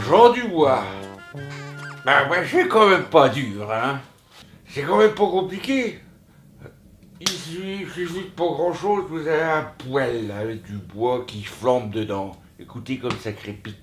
Jean Dubois. Ben, c'est quand même pas dur, hein. C'est quand même pas compliqué. Il suffit de pas grand chose, vous avez un poêle avec du bois qui flambe dedans. Écoutez comme ça crépite.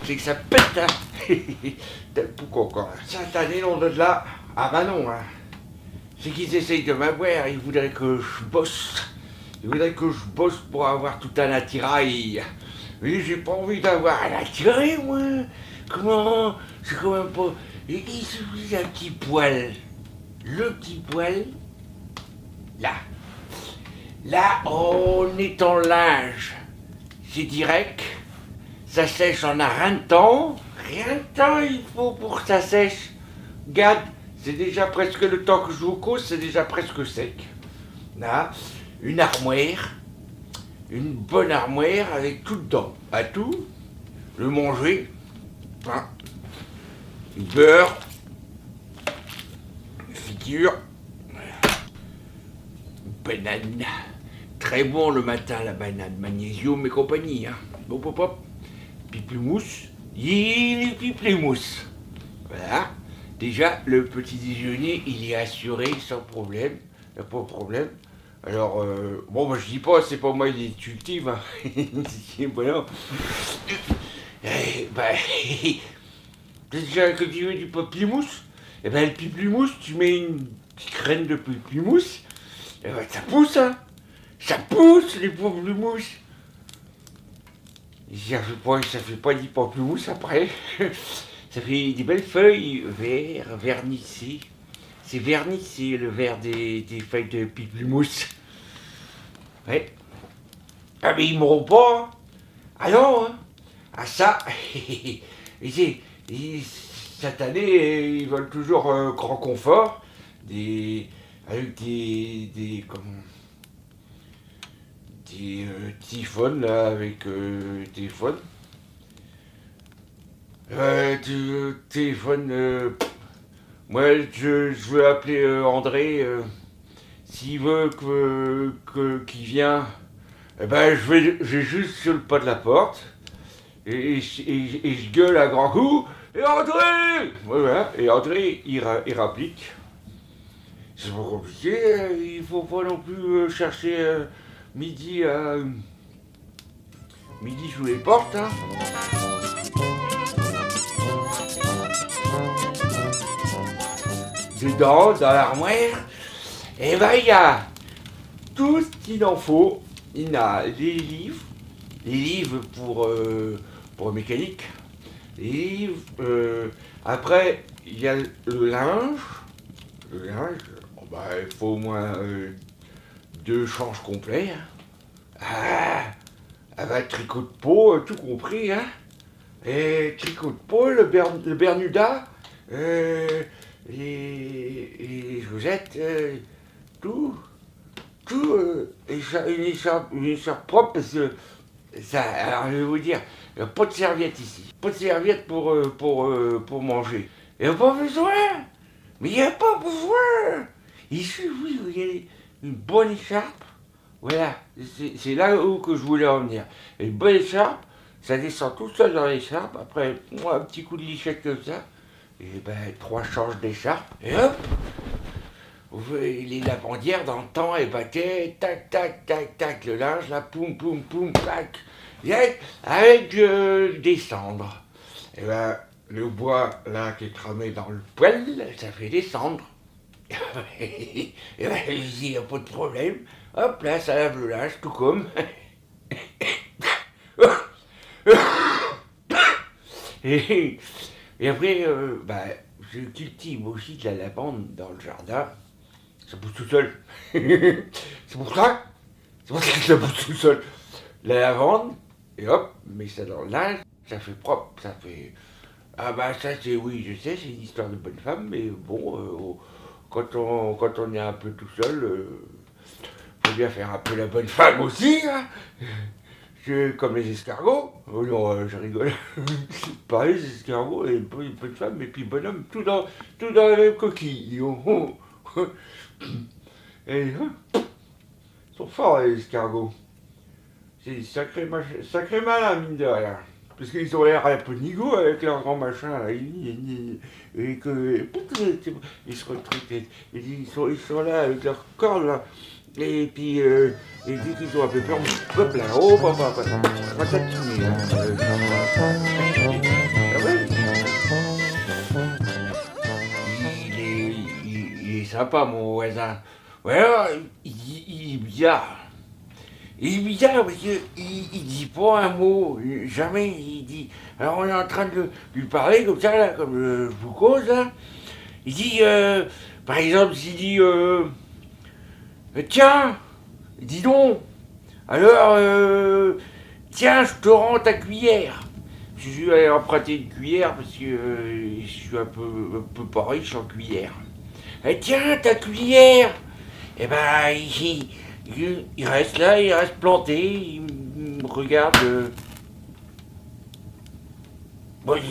C'est que ça pète, hein. Pourquoi encore? Cette année, non de là. Ah bah non, hein. C'est qu'ils essayent de m'avoir, ils voudraient que je bosse. Ils voudraient que je bosse pour avoir tout un attirail. Mais j'ai pas envie d'avoir un attirail, moi. Comment? C'est quand même pas... Il suffit d'un petit poil. Le petit poil. Là. Là, on est en linge. C'est direct. Ça sèche en un rien de temps. Rien de temps il faut pour que ça sèche. Regarde, c'est déjà presque le temps que je vous cause, c'est déjà presque sec. Là, une armoire. Une bonne armoire avec tout dedans. À tout. Le manger. Hein. Du beurre. Une friture. Une banane. Très bon le matin la banane. Magnésium et compagnie. Hein. Hop hop hop. Piplemousse. Il est piplemousse. Voilà. Déjà, le petit déjeuner, il est assuré sans problème. Il n'y a pas de problème. Alors, bon, bah, je dis pas, c'est pas moi qui cultive. Hein. Voilà. Bah, t'as déjà cultivé du pamplemousse? Et ben, le pamplemousse, tu mets une petite graine de pamplemousse, et ben, ça pousse, hein. Ça pousse, les pamplemousses. Ça fait pas du pamplemousse après. Ça fait des belles feuilles vertes, vernissées. C'est vernissé le vert des feuilles de pamplemousse. Ouais. Ah mais ils m'auront pas. Hein. Ah non, hein. Ah ça, cette année, ils veulent toujours grand confort, avec des téléphones là, avec téléphone. Téléphone, moi je veux appeler André, s'il veut qu'il vienne, eh ben je vais juste sur le pas de la porte. Et je gueule à grand coup. Et André! Voilà. Et André, il rapplique. C'est pas compliqué. Il faut pas non plus chercher midi à. Midi sous les portes. Hein. Dedans, dans l'armoire, et ben il y a tout ce qu'il en faut. Il y a les livres pour mécanique. Et après, il y a le linge. Le linge, oh bah, il faut au moins 2 changes complets. Hein. Ah bah, tricot de peau, tout compris. Hein. Et tricot de peau, le Bermuda, les chaussettes, tout. Une écharpe propre parce que ça, alors je vais vous dire, il n'y a pas de serviette ici. Pas de serviette pour manger. Il n'y a pas besoin. Mais il n'y a pas besoin. Il suffit vous avez une bonne écharpe. Voilà, c'est là où que je voulais en venir. Une bonne écharpe, ça descend tout seul dans l'écharpe. Après, moi, un petit coup de lichette comme ça. Et ben, 3 changes d'écharpe. Et hop, les lavandières dans le temps, elles battaient, tac, tac, tac, tac, le linge, là, poum, poum, poum, tac, avec des cendres. Et ben, le bois, là, qui est cramé dans le poêle, ça fait des cendres. Et ben, il n'y a pas de problème. Hop, là, ça lave le linge, tout comme. et après, je cultive aussi de la lavande dans le jardin. Ça pousse tout seul. C'est pour ça que ça pousse tout seul. La lavande, et hop, mets ça dans le linge, ça fait propre, ça fait Ah bah ça c'est oui, je sais, c'est une histoire de bonne femme, mais bon, quand on est un peu tout seul, faut bien faire un peu la bonne femme aussi, hein. Comme les escargots. Oh non, je rigole. Pareil, les escargots, et une bonne femme, et puis bonhomme, tout dans la même coquille. Oh, oh. Et, ils sont forts les escargots. C'est sacré malin, mine de rien. Parce qu'ils ont l'air un peu nigo avec leur grand machin là. Et que. Ils se retraitent. Ils sont là avec leur corps là. Et puis, et dès qu'ils ont un peu peur, hop là, oh, papa, ça continue. Ah ouais, il est sympa, mon voisin. Ouais, alors, il est bizarre. Il est bizarre parce qu'il il dit pas un mot, jamais il dit. Alors on est en train de lui parler comme ça, là, comme je vous cause, là. Il dit, par exemple, s'il dit, tiens, dis donc, alors, tiens, je te rends ta cuillère. Je suis allé emprunter une cuillère parce que je suis un peu pas riche en cuillère. Tiens, ta cuillère. Eh ben, il reste là, il reste planté, il me regarde. Bon, alors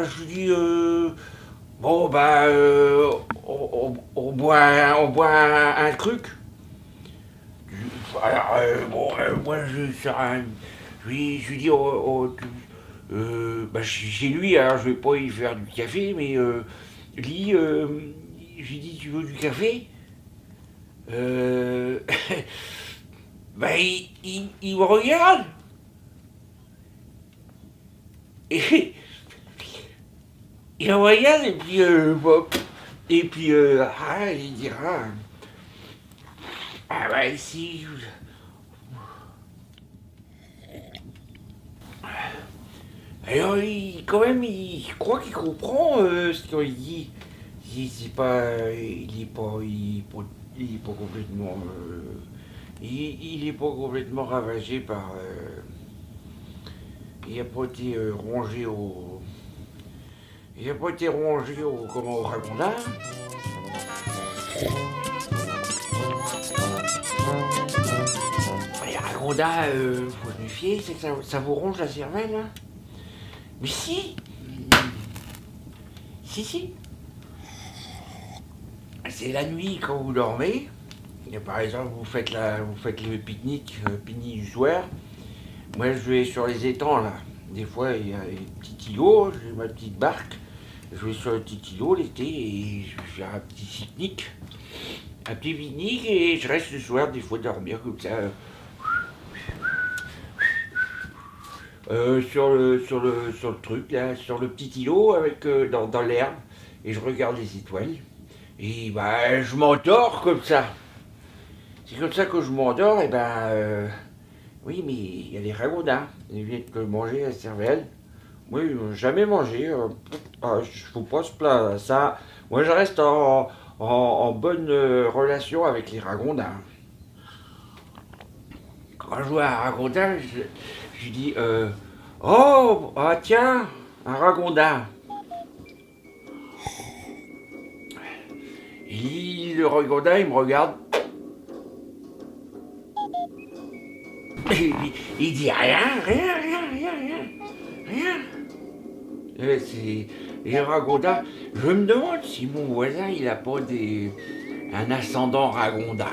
je lui dis, bon, bah, on boit un truc. Alors, bon, moi, je lui dis, bah, chez lui, alors je vais pas y faire du café, mais lui, je lui dis, tu veux du café? Euh, bah, il me regarde. Et il me regarde, et puis, bon, et puis, il dira, ah bah, ici, alors, quand même, je crois qu'il comprend ce qu'il dit. C'est pas, il est pas complètement, il est pas complètement ravagé par, il a pas été rongé au ragondin. Les ragondins, faut se méfier, c'est que ça vous ronge la cervelle, hein. Mais si, si. C'est la nuit quand vous dormez. Et par exemple, vous faites le pique-nique du soir. Moi, je vais sur les étangs là. Des fois, il y a des petits îlots. J'ai ma petite barque. Je vais sur le petit îlot l'été et je vais faire un petit pique-nique. Un petit pique-nique et je reste le soir des fois dormir comme ça. Sur le truc là, sur le petit îlot avec dans l'herbe et je regarde les étoiles. Et bah, je m'endors comme ça. C'est comme ça que je m'endors, et ben. Oui, mais il y a des ragondins. Ils viennent te manger la cervelle. Oui, ils n'ont jamais mangé. Je ne faut pas se plaindre. Ça, moi, je reste en bonne relation avec les ragondins. Quand je vois un ragondin, je dis oh, ah, tiens, un ragondin. Et le ragondin, il me regarde. Il dit rien. C'est les ragondins. Je me demande si mon voisin il a pas un ascendant ragondin.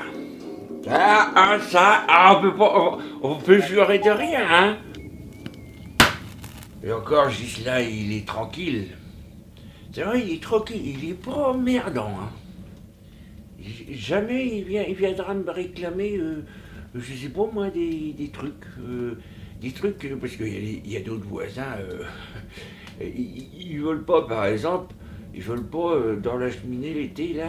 On peut pas, on peut jurer de rien, hein. Et encore, Gisela, il est tranquille. C'est vrai, il est tranquille, il est pas emmerdant, hein. Jamais il viendra me réclamer, je sais pas moi, des trucs. Des trucs, parce qu'il y a d'autres voisins, ils veulent pas, par exemple, ils veulent pas, dans la cheminée l'été, là,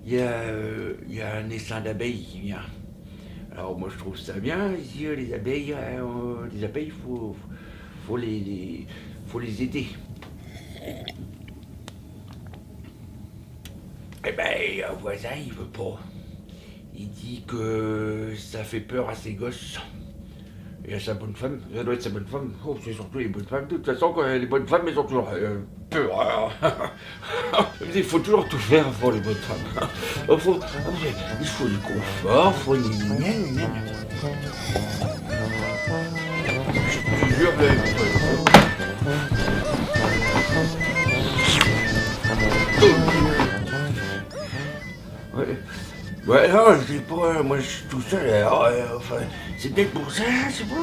il y a un essaim d'abeilles qui vient. Alors moi je trouve ça bien, ici, les abeilles, faut les aider. Eh ben, un voisin, il veut pas. Il dit que ça fait peur à ses gosses. Il y a sa bonne femme, ça doit être sa bonne femme. Oh, c'est surtout les bonnes femmes. De toute façon, quand les bonnes femmes, elles ont toujours peur. Il faut toujours tout faire pour les bonnes femmes. Il faut du confort, il faut Je te jure, ouais. Ouais, non, je sais pas, moi je suis tout seul, alors, enfin, c'est peut-être pour ça, c'est pas...